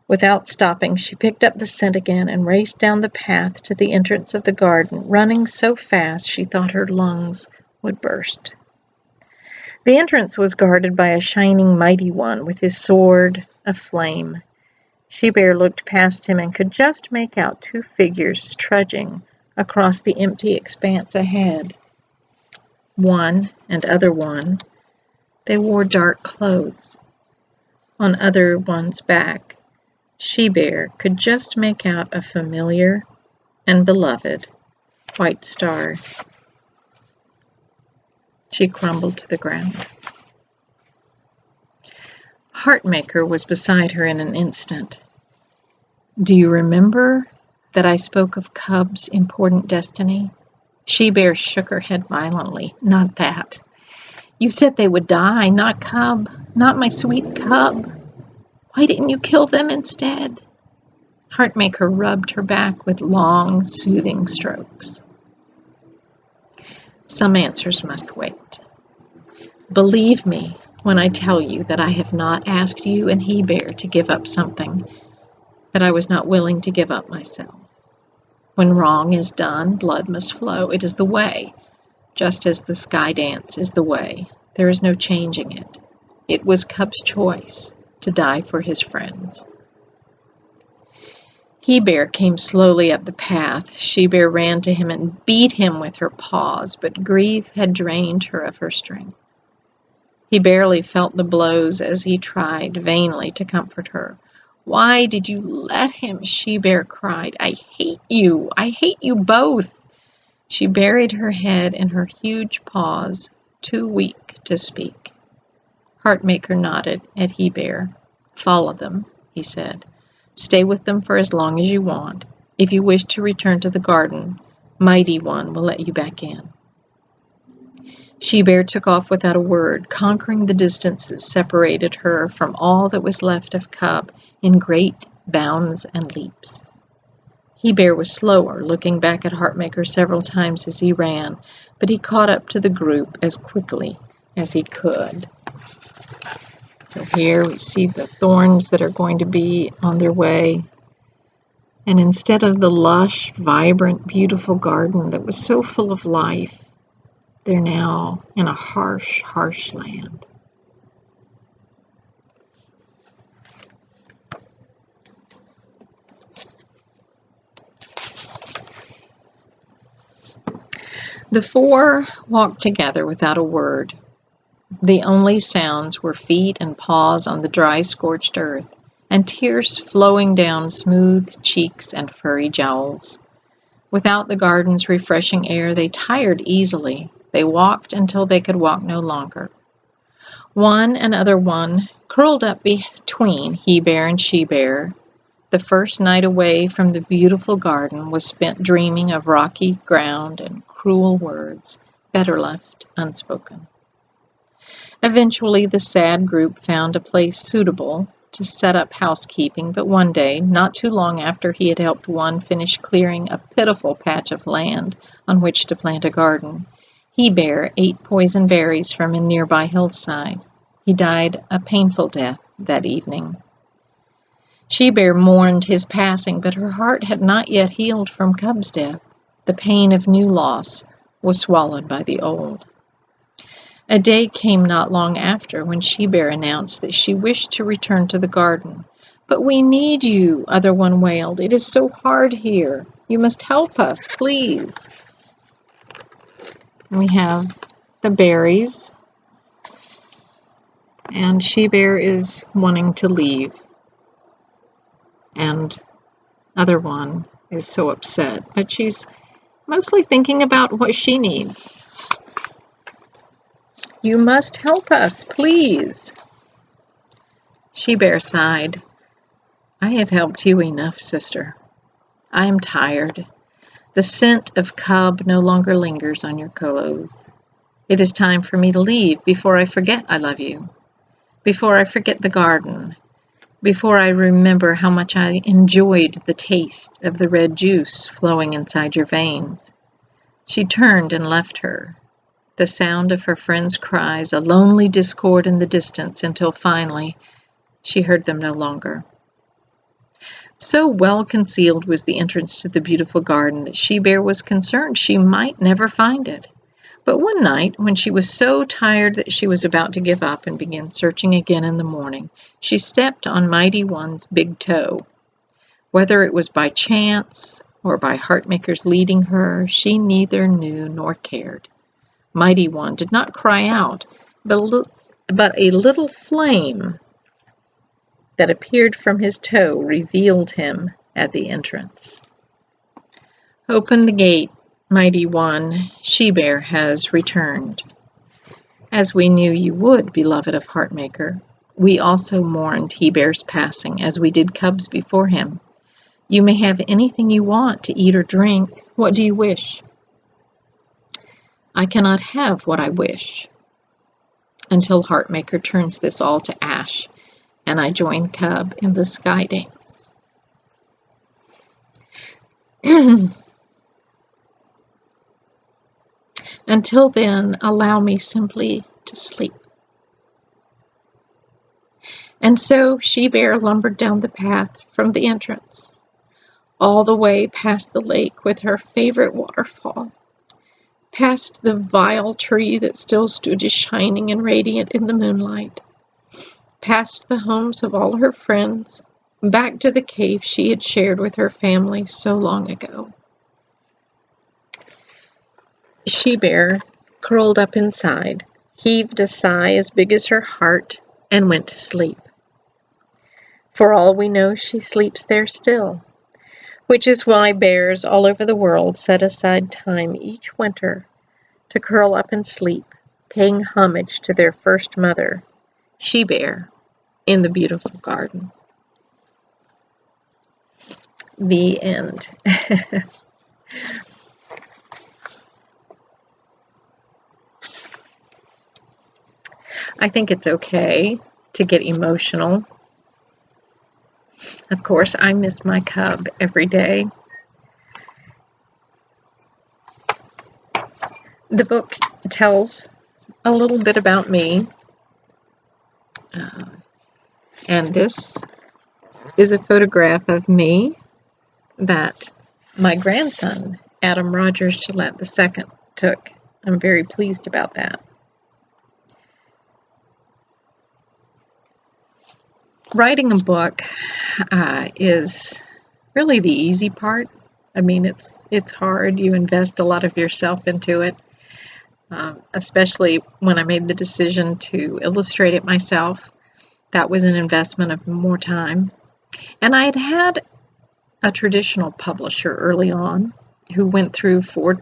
Without stopping, she picked up the scent again and raced down the path to the entrance of the garden, running so fast she thought her lungs would burst. The entrance was guarded by a shining mighty one with his sword of flame. She-Bear looked past him and could just make out two figures trudging across the empty expanse ahead. One and other one, they wore dark clothes. On other one's back, She-Bear could just make out a familiar and beloved white star. She crumbled to the ground. Heartmaker was beside her in an instant. "Do you remember that I spoke of Cub's important destiny?" She-Bear shook her head violently. "Not that. You said they would die, not Cub, not my sweet Cub. Why didn't you kill them instead?" Heartmaker rubbed her back with long, soothing strokes. "Some answers must wait. Believe me when I tell you that I have not asked you and He-Bear to give up something that I was not willing to give up myself. When wrong is done, blood must flow. It is the way, just as the sky dance is the way. There is no changing it. It was Cub's choice to die for his friends." He-Bear came slowly up the path. She-Bear ran to him and beat him with her paws, but grief had drained her of her strength. He barely felt the blows as he tried vainly to comfort her. "Why did you let him?" She-Bear cried. "I hate you! I hate you both!" She buried her head in her huge paws, too weak to speak. Heartmaker nodded at He-Bear. "Follow them," he said. "Stay with them for as long as you want. If you wish to return to the garden, Mighty One will let you back in." She-Bear took off without a word, conquering the distance that separated her from all that was left of Cub in great bounds and leaps. He-Bear was slower, looking back at Heartmaker several times as he ran, but he caught up to the group as quickly as he could. So here we see the thorns that are going to be on their way. And instead of the lush, vibrant, beautiful garden that was so full of life, they're now in a harsh, harsh land. The four walked together without a word. The only sounds were feet and paws on the dry, scorched earth, and tears flowing down smooth cheeks and furry jowls. Without the garden's refreshing air, they tired easily. They walked until they could walk no longer. One and other one curled up between He-Bear and She-Bear. The first night away from the beautiful garden was spent dreaming of rocky ground and cruel words, better left unspoken. Eventually, the sad group found a place suitable to set up housekeeping, but one day, not too long after he had helped one finish clearing a pitiful patch of land on which to plant a garden, He-Bear ate poison berries from a nearby hillside. He died a painful death that evening. She-Bear mourned his passing, but her heart had not yet healed from Cub's death. The pain of new loss was swallowed by the old. A day came not long after when She-Bear announced that she wished to return to the garden. "But we need you," other one wailed. "It is so hard here. You must help us, please." We have the berries, and She-Bear is wanting to leave, and other one is so upset, but she's mostly thinking about what she needs. "You must help us, please." She-Bear sighed. "I have helped you enough, sister. I am tired. The scent of cub no longer lingers on your clothes. It is time for me to leave before I forget I love you, before I forget the garden, before I remember how much I enjoyed the taste of the red juice flowing inside your veins. She turned and left her, the sound of her friends' cries, a lonely discord in the distance, until finally she heard them no longer. So well concealed was the entrance to the beautiful garden that She-Bear was concerned she might never find it. But one night, when she was so tired that she was about to give up and begin searching again in the morning, she stepped on Mighty One's big toe. Whether it was by chance or by Heartmaker's leading her, she neither knew nor cared. Mighty One did not cry out, but a little flame that appeared from his toe revealed him at the entrance. Open the gate, Mighty One, She-Bear has returned. As we knew you would, beloved of Heartmaker, we also mourned He-Bear's passing, as we did Cub's before him. You may have anything you want to eat or drink. What do you wish? I cannot have what I wish until Heartmaker turns this all to ash, and I join Cub in the sky dance. Until then, allow me simply to sleep. And so She-Bear lumbered down the path from the entrance, all the way past the lake with her favorite waterfall, past the vile tree that still stood shining and radiant in the moonlight, past the homes of all her friends, back to the cave she had shared with her family so long ago. She-Bear curled up inside, heaved a sigh as big as her heart, and went to sleep. For all we know, she sleeps there still, which is why bears all over the world set aside time each winter to curl up and sleep, paying homage to their first mother, She-Bear, in the beautiful garden. The end. I think it's okay to get emotional. Of course, I miss my cub every day. The book tells a little bit about me. And this is a photograph of me that my grandson, Adam Rogers Gillette II, took. I'm very pleased about that. Writing a book is really the easy part. I mean, it's hard. You invest a lot of yourself into it, especially when I made the decision to illustrate it myself. That was an investment of more time. And I had had a traditional publisher early on who went through 4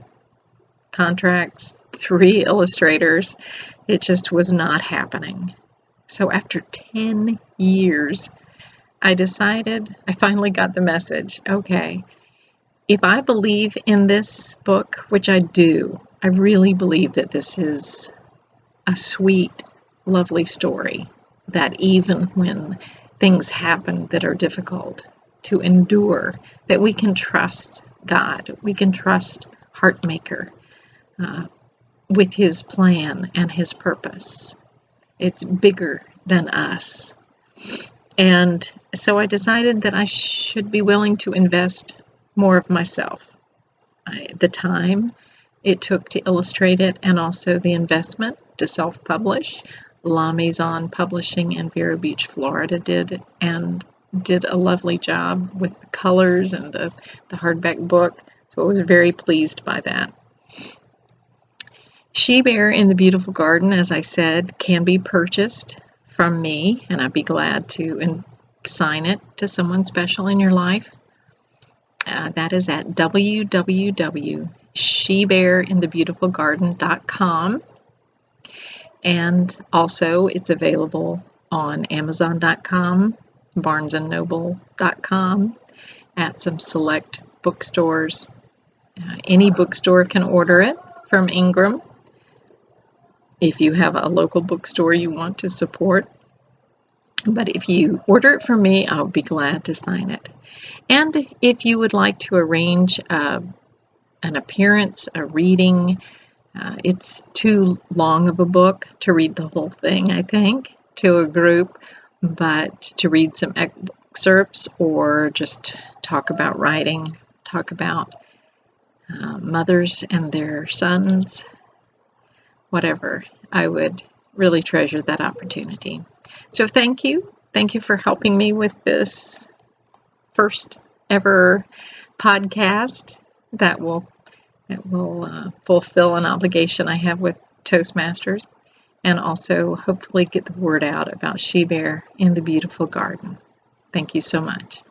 contracts, 3 illustrators. It just was not happening. So after 10 years, I finally got the message. Okay, if I believe in this book, which I do, I really believe that this is a sweet, lovely story, that even when things happen that are difficult to endure, that we can trust God, we can trust Heartmaker with his plan and his purpose. It's bigger than us. And so I decided that I should be willing to invest more of myself. The time it took to illustrate it, and also the investment to self-publish. La Maison Publishing in Vero Beach, Florida did a lovely job with the colors and the hardback book. So I was very pleased by that. She-Bear in the Beautiful Garden, as I said, can be purchased from me, and I'd be glad to sign it to someone special in your life. That is at www.shebearinthebeautifulgarden.com. And also it's available on Amazon.com, BarnesandNoble.com, at some select bookstores. Any bookstore can order it from Ingram if you have a local bookstore you want to support. But if you order it from me, I'll be glad to sign it. And if you would like to arrange an appearance, a reading, it's too long of a book to read the whole thing, I think, to a group, but to read some excerpts or just talk about writing, talk about mothers and their sons, whatever, I would really treasure that opportunity. So thank you. Thank you for helping me with this first ever podcast that will fulfill an obligation I have with Toastmasters, and also hopefully get the word out about She Bear in the Beautiful Garden. Thank you so much.